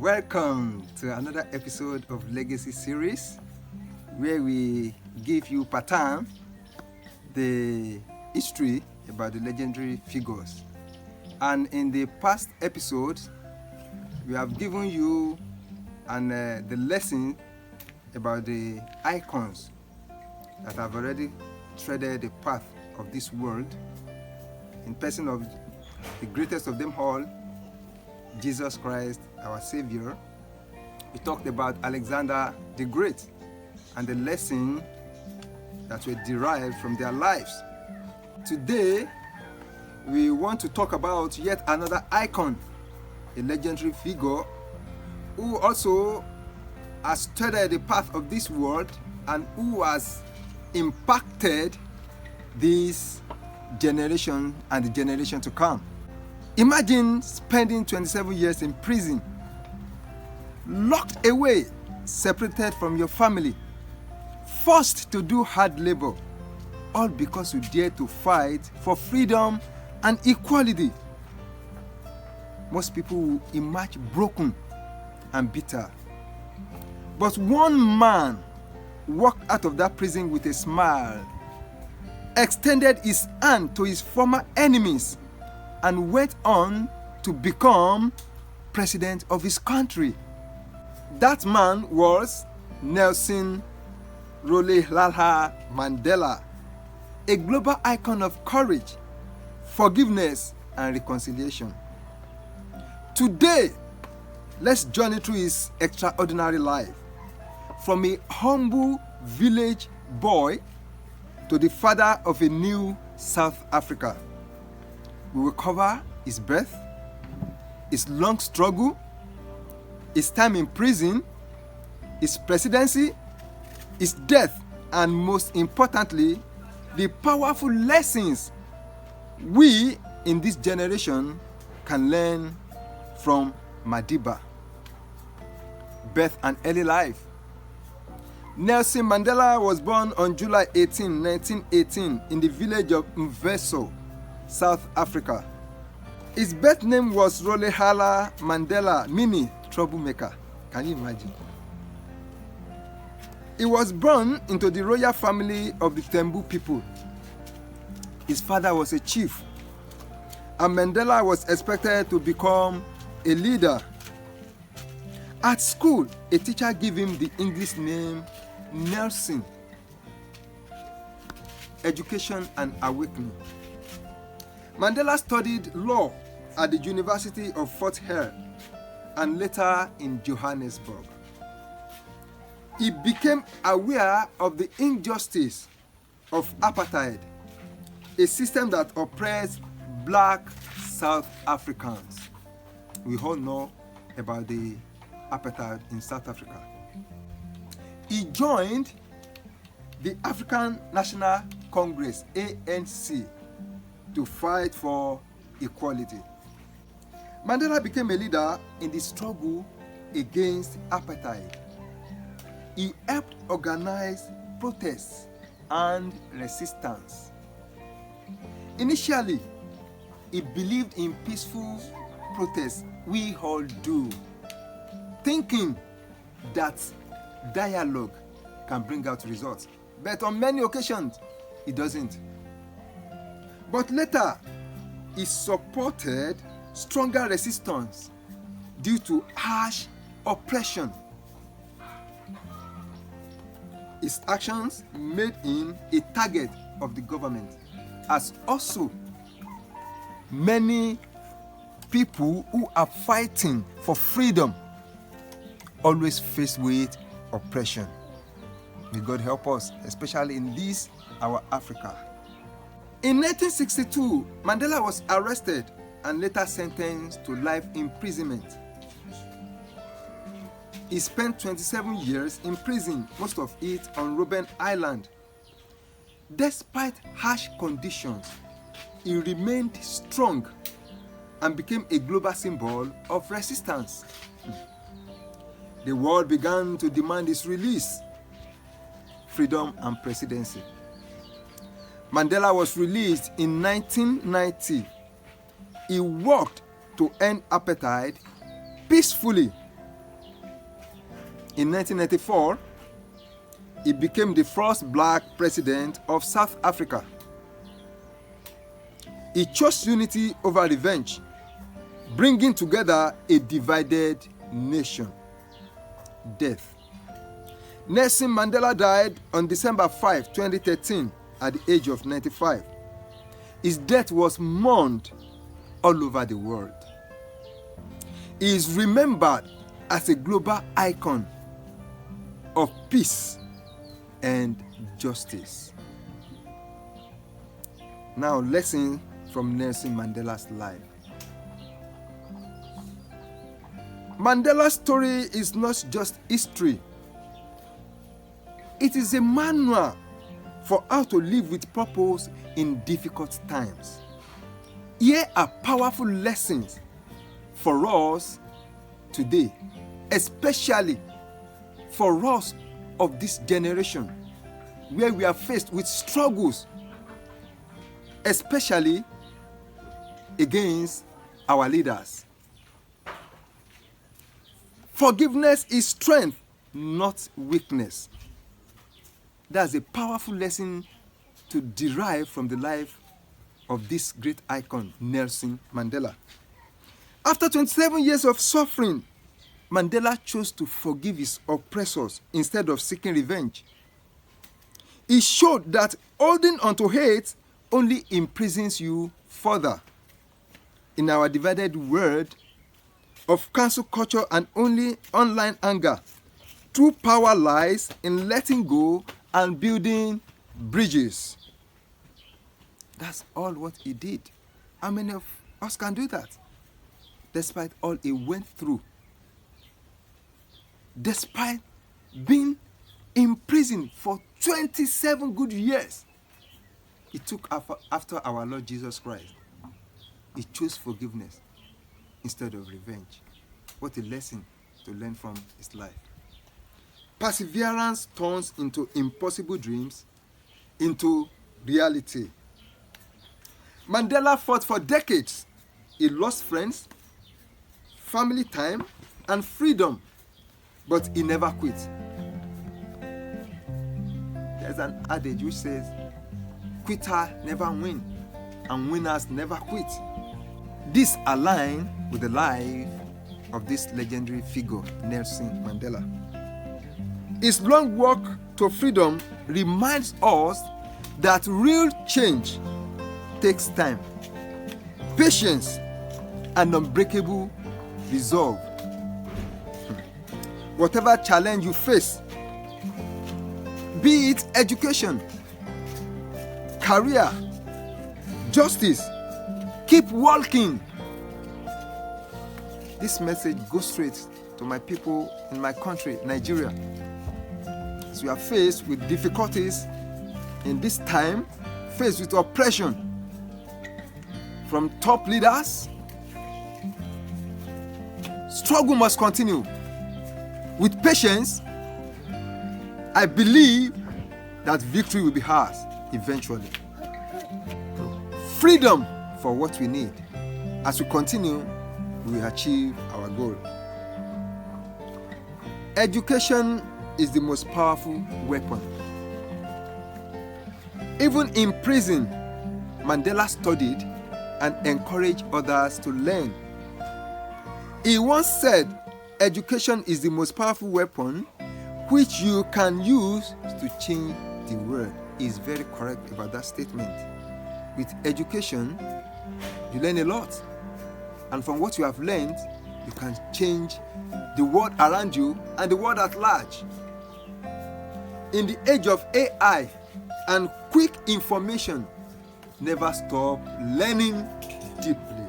Welcome to another episode of Legacy Series, where we give you per time the history about the legendary figures. And in the past episodes, we have given you the lesson about the icons that have already treaded the path of this world in person of the greatest of them all, Jesus Christ, our Savior. We talked about Alexander the Great and the lesson that were derived from their lives. Today, we want to talk about yet another icon, a legendary figure who also has treaded the path of this world and who has impacted this generation and the generation to come. Imagine spending 27 years in prison, locked away, separated from your family, forced to do hard labor, all because you dared to fight for freedom and equality. Most people will emerge broken and bitter. But one man walked out of that prison with a smile, extended his hand to his former enemies, and went on to become president of his country. That man was Nelson Mandela, a global icon of courage, forgiveness, and reconciliation. Today, let's journey through his extraordinary life, from a humble village boy to the father of a new South Africa. We will cover his birth, his long struggle, his time in prison, his presidency, his death, and most importantly, the powerful lessons we in this generation can learn from Madiba. Birth and early life. Nelson Mandela was born on July 18, 1918 in the village of Mveso, South Africa. His birth name was Rolihlahla Mandela, meaning troublemaker. Can you imagine? He was born into the royal family of the Tembu people. His father was a chief, and Mandela was expected to become a leader. At school, a teacher gave him the English name Nelson. Education and awakening. Mandela studied law at the University of Fort Hare and later in Johannesburg. He became aware of the injustice of apartheid, a system that oppressed black South Africans. We all know about the apartheid in South Africa. He joined the African National Congress, ANC, to fight for equality. Mandela became a leader in the struggle against apartheid. He helped organize protests and resistance. Initially, he believed in peaceful protests, we all do, thinking that dialogue can bring out results. But on many occasions, it doesn't. But later, he supported stronger resistance due to harsh oppression. His actions made him a target of the government, as also many people who are fighting for freedom always face with oppression. May God help us, especially in this, our Africa. In 1962, Mandela was arrested and later sentenced to life imprisonment. He spent 27 years in prison, most of it on Robben Island. Despite harsh conditions, he remained strong and became a global symbol of resistance. The world began to demand his release, freedom, and presidency. Mandela was released in 1990. He worked to end apartheid peacefully In 1994, he became the first black president of South Africa. He chose unity over revenge, bringing together a divided nation. Death. Nelson Mandela died on December 5, 2013, at the age of 95. His death was mourned all over the world. He is remembered as a global icon of peace and justice. Now, lesson from Nelson Mandela's life. Mandela's story is not just history. It is a manual for how to live with purpose in difficult times. Here are powerful lessons for us today, especially for us of this generation, where we are faced with struggles, especially against our leaders. Forgiveness is strength, not weakness. That's a powerful lesson to derive from the life of this great icon, Nelson Mandela. After 27 years of suffering, Mandela chose to forgive his oppressors instead of seeking revenge. He showed that holding on to hate only imprisons you further. In our divided world of cancel culture and only online anger, true power lies in letting go and building bridges. That's all what he did. How many of us can do that? Despite all he went through. Despite being imprisoned for 27 good years, he took after our Lord Jesus Christ. He chose forgiveness instead of revenge. What a lesson to learn from his life. Perseverance turns into impossible dreams into reality. Mandela fought for decades. He lost friends, family time, and freedom, but he never quit. There's an adage which says, quitter never win, and winners never quit. This aligns with the life of this legendary figure, Nelson Mandela. His long walk to freedom reminds us that real change takes time, patience, and unbreakable resolve. Whatever challenge you face, be it education, career, justice, keep walking. This message goes straight to my people in my country, Nigeria. As we are faced with difficulties in this time, faced with oppression from top leaders, struggle must continue. With patience, I believe that victory will be ours eventually. Freedom for what we need. As we continue, we will achieve our goal. Education is the most powerful weapon. Even in prison, Mandela studied and encouraged others to learn. He once said, education is the most powerful weapon which you can use to change the world. He is very correct about that statement. With education, you learn a lot. And from what you have learned, you can change the world around you and the world at large. In the age of AI and quick information, never stop learning deeply.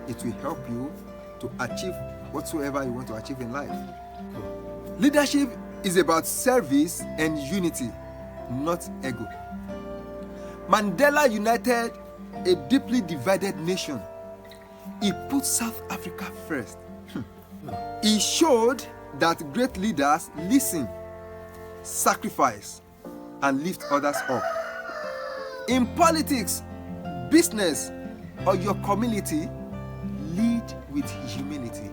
It will help you to achieve whatsoever you want to achieve in life. Leadership is about service and unity, not ego. Mandela united a deeply divided nation. He put South Africa first. He showed that great leaders listen, sacrifice, and lift others up. In politics, business, or your community, lead with humility.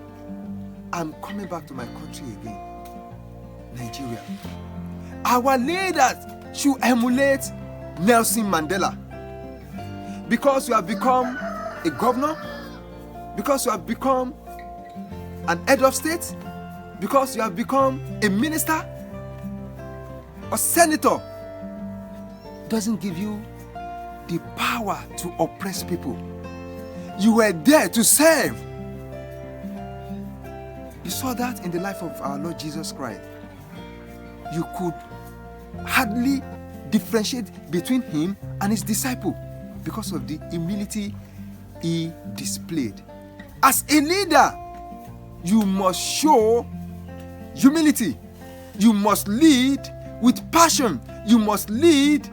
I'm coming back to my country again. Nigeria. Our leaders should emulate Nelson Mandela. Because you have become a governor, because you have become an head of state, because you have become a minister or senator, doesn't give you the power to oppress people. You were there to serve. You saw that in the life of our Lord Jesus Christ. You could hardly differentiate between him and his disciple because of the humility he displayed. As a leader, you must show humility. You must lead with passion. You must lead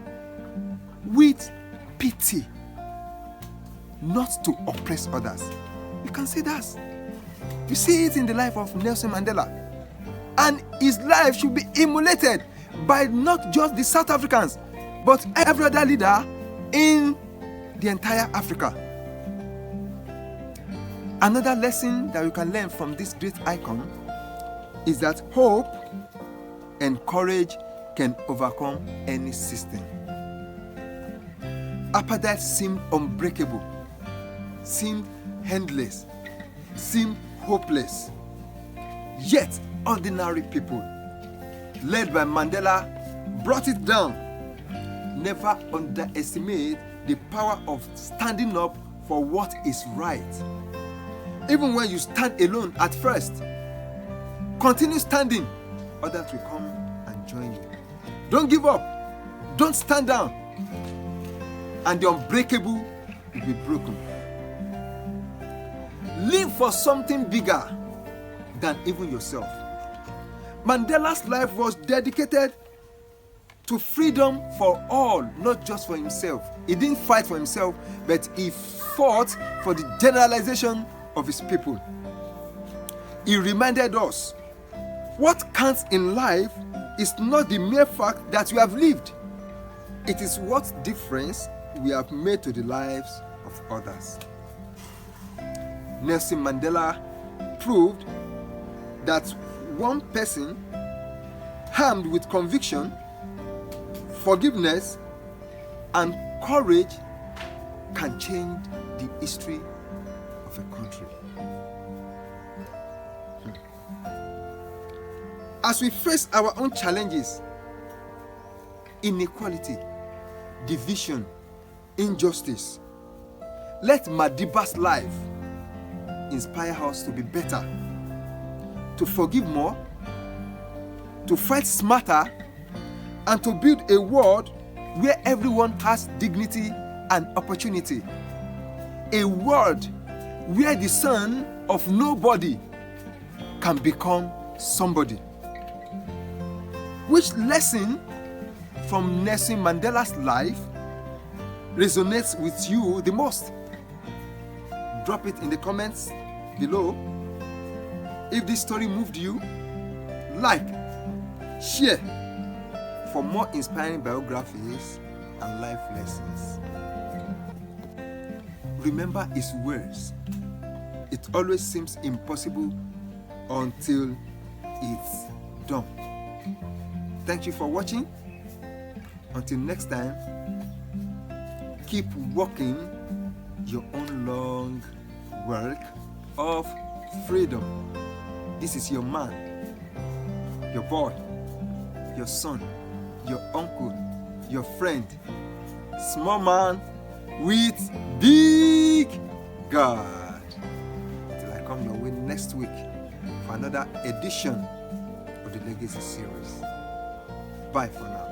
with pity, not to oppress others. You can see that. You see it in the life of Nelson Mandela. And his life should be emulated by not just the South Africans, but every other leader in the entire Africa. Another lesson that we can learn from this great icon is that hope and courage can overcome any system. Apartheid seemed unbreakable, seemed endless, seemed hopeless. Yet ordinary people, led by Mandela, brought it down. Never underestimate the power of standing up for what is right. Even when you stand alone at first, continue standing. Others will come and join you. Don't give up. Don't stand down. And the unbreakable will be broken. Live for something bigger than even yourself. Mandela's life was dedicated to freedom for all, not just for himself. He didn't fight for himself, but he fought for the generalization of his people. He reminded us, what counts in life is not the mere fact that we have lived. It is what difference we have made to the lives of others. Nelson Mandela proved that one person armed with conviction, forgiveness, and courage can change the history of a country. As we face our own challenges, inequality, division, injustice, let Madiba's life inspire us to be better, to forgive more, to fight smarter, and to build a world where everyone has dignity and opportunity. A world where the son of nobody can become somebody. Which lesson from Nelson Mandela's life resonates with you the most? Drop it in the comments below. If this story moved you, like, share for more inspiring biographies and life lessons. Remember his words. It always seems impossible until it's done. Thank you for watching. Until next time, keep walking your own long work of freedom. This is your man, your boy, your son, your uncle, your friend, small man with big God. Till I come your way next week for another edition of the Legacy series. Bye for now.